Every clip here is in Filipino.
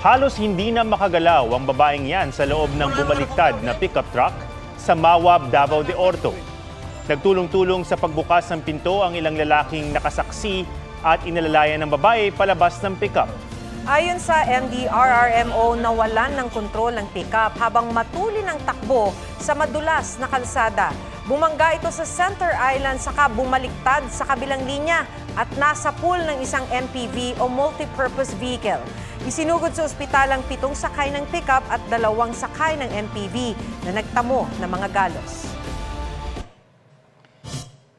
Halos hindi na makagalaw ang babaeng yan sa loob ng bumaliktad na pickup truck sa Mawab, Davao de Orto. Nagtulong-tulong sa pagbukas ng pinto ang ilang lalaking nakasaksi at inalalayan ng babae palabas ng pickup. Ayon sa MDRRMO, nawalan ng kontrol ang pickup habang matuli ng takbo sa madulas na kalsada. Bumangga ito sa Center Island saka bumaliktad sa kabilang linya at nasa pool ng isang MPV o multi-purpose vehicle. Isinugod sa ospital ang 7 sakay ng pickup at 2 sakay ng MPV na nagtamo ng mga galos.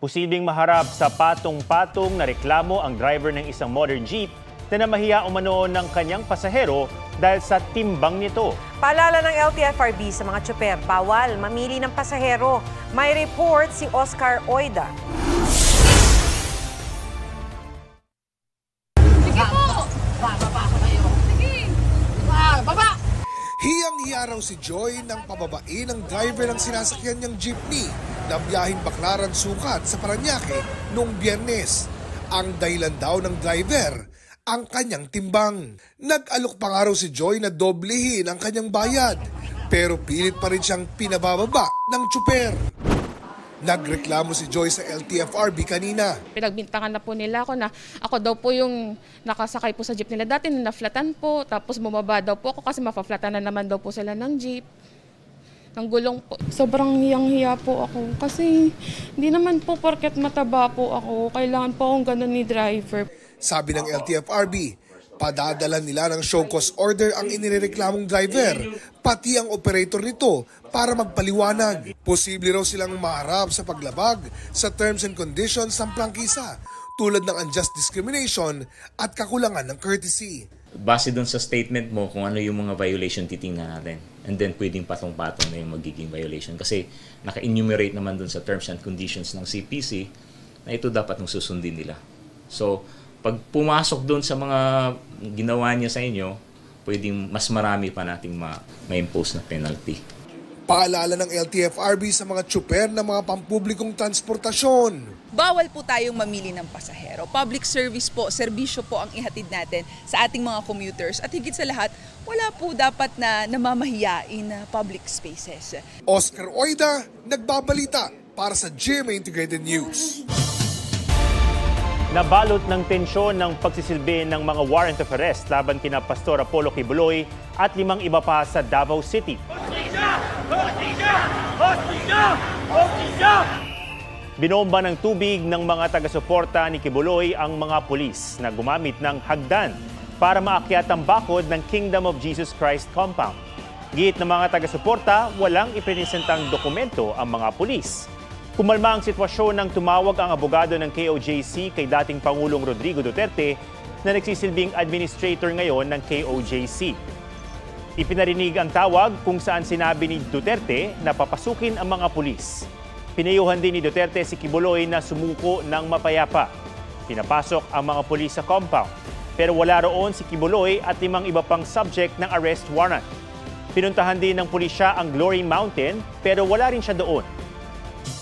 Posibleng maharap sa patong-patong na reklamo ang driver ng isang modern jeep na namahiya umano ng kanyang pasahero dahil sa timbang nito. Paalala ng LTFRB sa mga tsuper, bawal mamili ng pasahero. May report si Oscar Oida. Sige po! Baba kayo. Sige! Baba! Hiyang-hiya raw si Joy nang pababain ng driver ng sinasakyan niyang jeepney na biyahing Baclaran Sukat sa Parañaque noong Biyernes. Ang dahilan daw ng driver, ang kanyang timbang. Nag-alok pa nga raw si Joy na doblehin ang kanyang bayad, pero pilit pa rin siyang pinabababa ng tsuper. Nagreklamo si Joy sa LTFRB kanina. Pinagbintangan na po nila ako na ako daw po yung nakasakay po sa jeep nila. Dati na-flatan po, tapos bumaba daw po ako kasi mapaflatan na naman daw po sila ng jeep. Ang gulong po. Sobrang hiyang-hiya po ako kasi hindi naman po porket mataba po ako. Kailangan po akong ganun ni driver. Sabi ng LTFRB, padadala nila ng show cause order ang inireklamong driver, pati ang operator nito para magpaliwanag. Posible raw silang maharap sa paglabag sa terms and conditions ng prangkisa, tulad ng unjust discrimination at kakulangan ng courtesy. Base dun sa statement mo kung ano yung mga violation titingnan natin. And then pwedeng patong-patong na yung magiging violation. Kasi naka-enumerate naman dun sa terms and conditions ng CPC na ito dapat nung susundin nila. So, pag pumasok doon sa mga ginawa niya sa inyo, pwedeng mas marami pa nating ma-impose na penalty. Paalala ng LTFRB sa mga tsuper ng mga pampublikong transportasyon. Bawal po tayong mamili ng pasahero. Public service po, serbisyo po ang ihatid natin sa ating mga commuters. At higit sa lahat, wala po dapat na namamahiyain na public spaces. Oscar Oida, nagbabalita para sa GMA Integrated News. Nabalot ng tensyon ng pagsisilbi ng mga warrant of arrest laban kina Pastor Apollo Kibuloy at 5 iba pa sa Davao City. Binomba ng tubig ng mga taga-suporta ni Kibuloy ang mga pulis na gumamit ng hagdan para maakyat ang bakod ng Kingdom of Jesus Christ compound. Giit ng mga taga-suporta, walang iprinisentang dokumento ang mga pulis. Kumalma ang sitwasyon nang tumawag ang abogado ng KOJC kay dating Pangulong Rodrigo Duterte na nagsisilbing administrator ngayon ng KOJC. Ipinarinig ang tawag kung saan sinabi ni Duterte na papasukin ang mga pulis. Pinayuhan din ni Duterte si Kibuloy na sumuko ng mapayapa. Pinapasok ang mga pulis sa compound, pero wala roon si Kibuloy at 5 iba pang subject ng arrest warrant. Pinuntahan din ng pulisya ang Glory Mountain pero wala rin siya doon.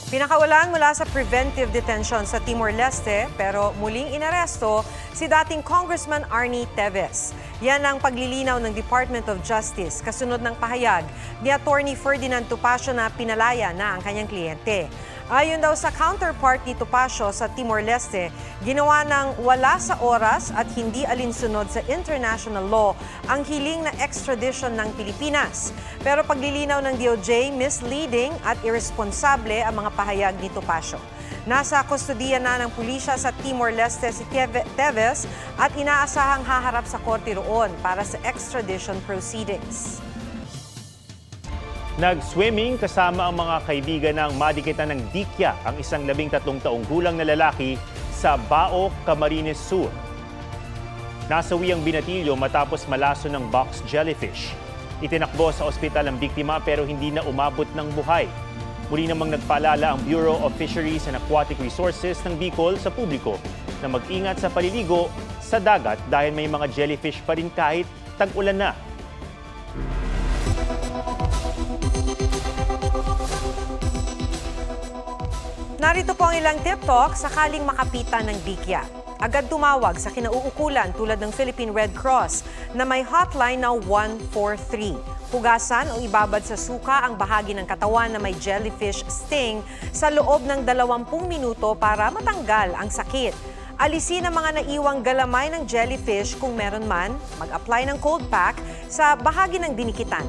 Pinakawalan mula sa preventive detention sa Timor-Leste pero muling inaresto si dating Congressman Arnie Teves. Yan ang paglilinaw ng Department of Justice kasunod ng pahayag ni Attorney Ferdinand Topacio na pinalaya na ang kanyang kliyente. Ayon daw sa counterpart ni Topacio sa Timor-Leste, ginawa ng wala sa oras at hindi alinsunod sa international law ang hiling na extradition ng Pilipinas. Pero paglilinaw ng DOJ, misleading at irresponsable ang mga pahayag ni Topacio. Nasa kustodiya na ng pulisya sa Timor-Leste si Teves at inaasahang haharap sa korte roon para sa extradition proceedings. Nag-swimming kasama ang mga kaibigan ng madikitan ng Dikya ang isang 13 taong gulang na lalaki sa Bao, Camarines Sur. Nasawi ang binatilyo matapos malaso ng box jellyfish. Itinakbo sa ospital ang biktima pero hindi na umabot ng buhay. Muli namang nagpaalala ang Bureau of Fisheries and Aquatic Resources ng Bicol sa publiko na mag-ingat sa paliligo sa dagat dahil may mga jellyfish pa rin kahit tag-ulan na. Narito po ang ilang tip talk sakaling makapitan ng Dikya. agad tumawag sa kinauukulan tulad ng Philippine Red Cross na may hotline na 143. Hugasan o ibabad sa suka ang bahagi ng katawan na may jellyfish sting sa loob ng 20 minuto para matanggal ang sakit. Alisin ang mga naiwang galamay ng jellyfish kung meron man, mag-apply ng cold pack sa bahagi ng dinikitan.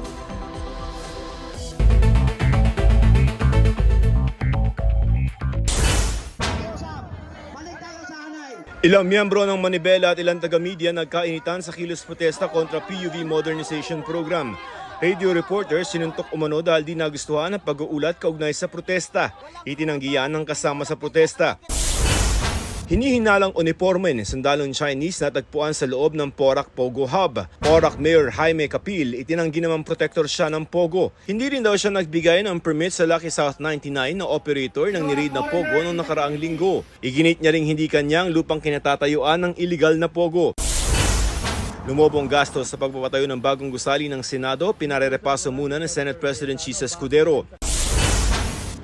Ilang miyembro ng Manibela at ilang taga-media nagkainitan sa kilos protesta kontra PUV Modernization Program. Radio reporters sinuntok umano dahil di nagustuhan ang pag-uulat kaugnay sa protesta. Itinanggihan ng kasama sa protesta. Hinihinalang uniforme ng sandalong Chinese na tagpuan sa loob ng Porac Pogo Hub. Porac Mayor Jaime Capil itinanggi namang protector siya ng Pogo. Hindi rin daw siya nagbigay ng permit sa Lucky South 99 na operator ng nireid na Pogo noong nakaraang linggo. Iginit niya ring hindi kanyang lupang kinatatayuan ng illegal na Pogo. Lumobong gastos sa pagpapatayo ng bagong gusali ng Senado, pinarerepaso muna ng Senate President Chisa Escudero.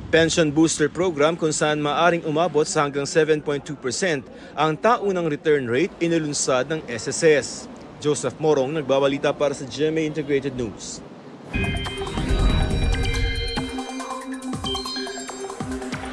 Pension Booster Program kung saan maaring umabot sa hanggang 7.2% ang taunang return rate inilunsad ng SSS. Joseph Morong nagbabalita para sa GMA Integrated News.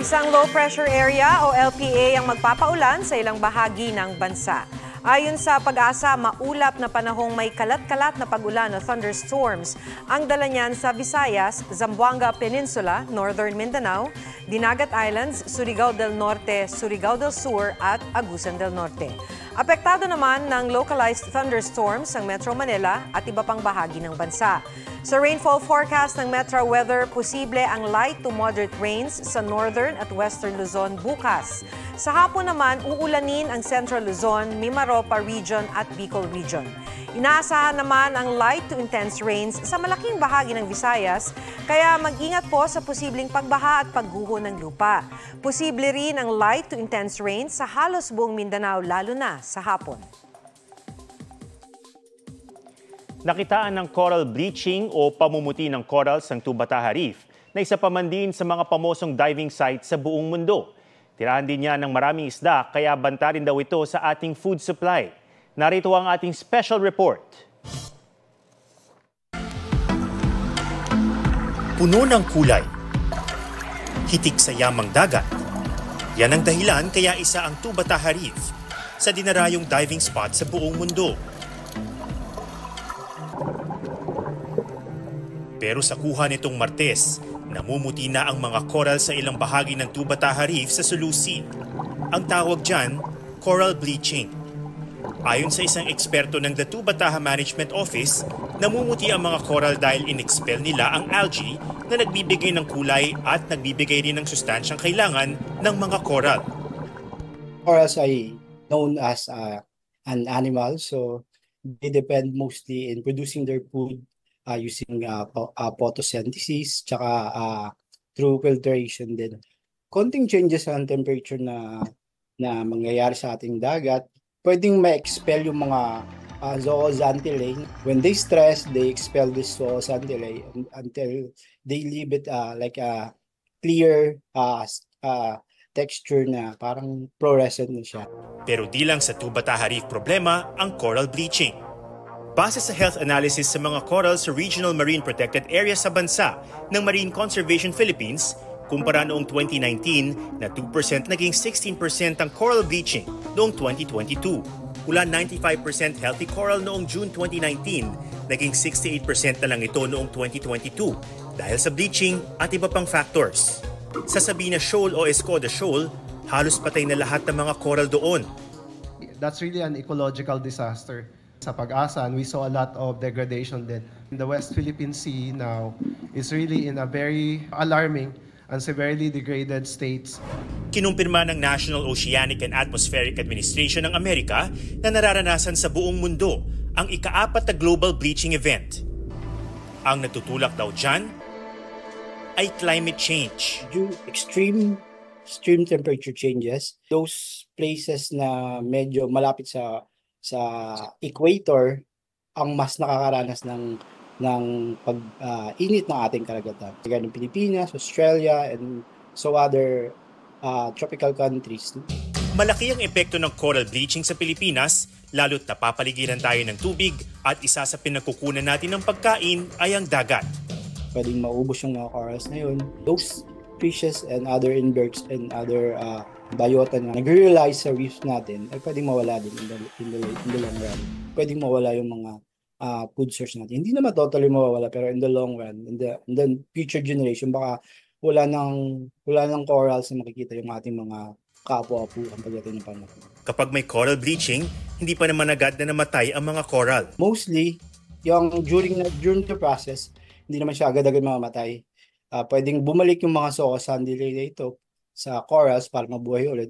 Isang low pressure area o LPA ang magpapaulan sa ilang bahagi ng bansa. Ayon sa Pag-asa, maulap na panahong may kalat-kalat na pag-ulan o thunderstorms ang dala niyan sa Visayas, Zamboanga Peninsula, Northern Mindanao, Dinagat Islands, Surigao del Norte, Surigao del Sur at Agusan del Norte. Apektado naman ng localized thunderstorms ang Metro Manila at iba pang bahagi ng bansa. Sa rainfall forecast ng Metro Weather, posible ang light to moderate rains sa northern at western Luzon bukas. Sa hapon naman, uulanin ang Central Luzon, Mimaropa Region at Bicol Region. Inaasahan naman ang light to intense rains sa malaking bahagi ng Visayas, kaya mag-ingat po sa posibleng pagbaha at pagguho ng lupa. Posible rin ang light to intense rains sa halos buong Mindanao, lalo na sa hapon. Nakitaan ng coral bleaching o pamumuti ng corals ang Tubataha Reef na isa pa man din sa mga pamosong diving site sa buong mundo. Tirahan din niya ng maraming isda kaya banta rin daw ito sa ating food supply. Narito ang ating special report. Puno ng kulay. Hitik sa yamang dagat. Yan ang dahilan kaya isa ang Tubataha Reef sa dinarayong diving spot sa buong mundo. Pero sa kuha nitong Martes, namumuti na ang mga coral sa ilang bahagi ng Tubataha Reef sa Sulu Sea. Ang tawag dyan, coral bleaching. Ayon sa isang eksperto ng The Tubataha Management Office, namumuti ang mga coral dahil in-expel nila ang algae na nagbibigay ng kulay at nagbibigay rin ng sustansyang kailangan ng mga coral. Corals ay known as an animal, so they depend mostly in producing their food using photosynthesis tsaka through filtration din. Konting changes ang temperature na mangyayari sa ating dagat, pwedeng ma-expel yung mga zooxanthellae. When they stress, they expel this zooxanthellae until they leave it like a clear texture na parang fluorescent na siya. Pero di lang sa Tubataha Reef problema ang coral bleaching. Base sa health analysis sa mga coral sa Regional Marine Protected Area sa bansa ng Marine Conservation Philippines, kumpara noong 2019 na 2% naging 16% ang coral bleaching noong 2022. Mula 95% healthy coral noong June 2019, naging 68% na lang ito noong 2022 dahil sa bleaching at iba pang factors. Sa Sabina Shoal o Escoda Shoal, halos patay na lahat ng mga coral doon. That's really an ecological disaster. Sa Pag-asa, we saw a lot of degradation then. In the West Philippine Sea now is really in a very alarming and severely degraded states. Kinumpirma ng National Oceanic and Atmospheric Administration ng Amerika na nararanasan sa buong mundo ang ika-4 na global bleaching event. Ang natutulak daw dyan ay climate change. Due extreme temperature changes, those places na medyo malapit sa equator ang mas nakakaranas ng pag-init ng ating karagatan. Kagaya ng Pilipinas, Australia, and so other tropical countries. Malaki ang epekto ng coral bleaching sa Pilipinas, lalo't napapaligiran tayo ng tubig at isa sa pinagkukunan natin ng pagkain ay ang dagat. Pwedeng maubos yung mga corals na yun. Those fishes and other inverts and other biota na nag-realize sa reefs natin ay pwedeng mawala din in the long run. Pwedeng mawala yung mga food source natin. Hindi naman totally mawawala pero in the long run, in the future generation, baka wala nang corals na makikita yung ating mga kapwa-apuan pagdating ng panahon. Kapag may coral bleaching, hindi pa naman agad na namatay ang mga coral. Mostly, yung during the process, hindi naman siya agad-agad mamamatay. Pwedeng bumalik yung mga sokosan nila ito sa corals para mabuhay ulit.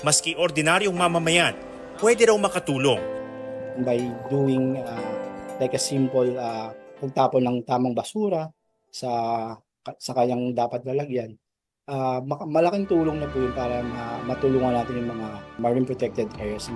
Maski ordinaryong mamamayan, pwede raw makatulong. By doing like a simple pagtapon ng tamang basura sa kanyang dapat lalagyan, malaking tulong na po yun para matulungan natin yung mga marine protected areas.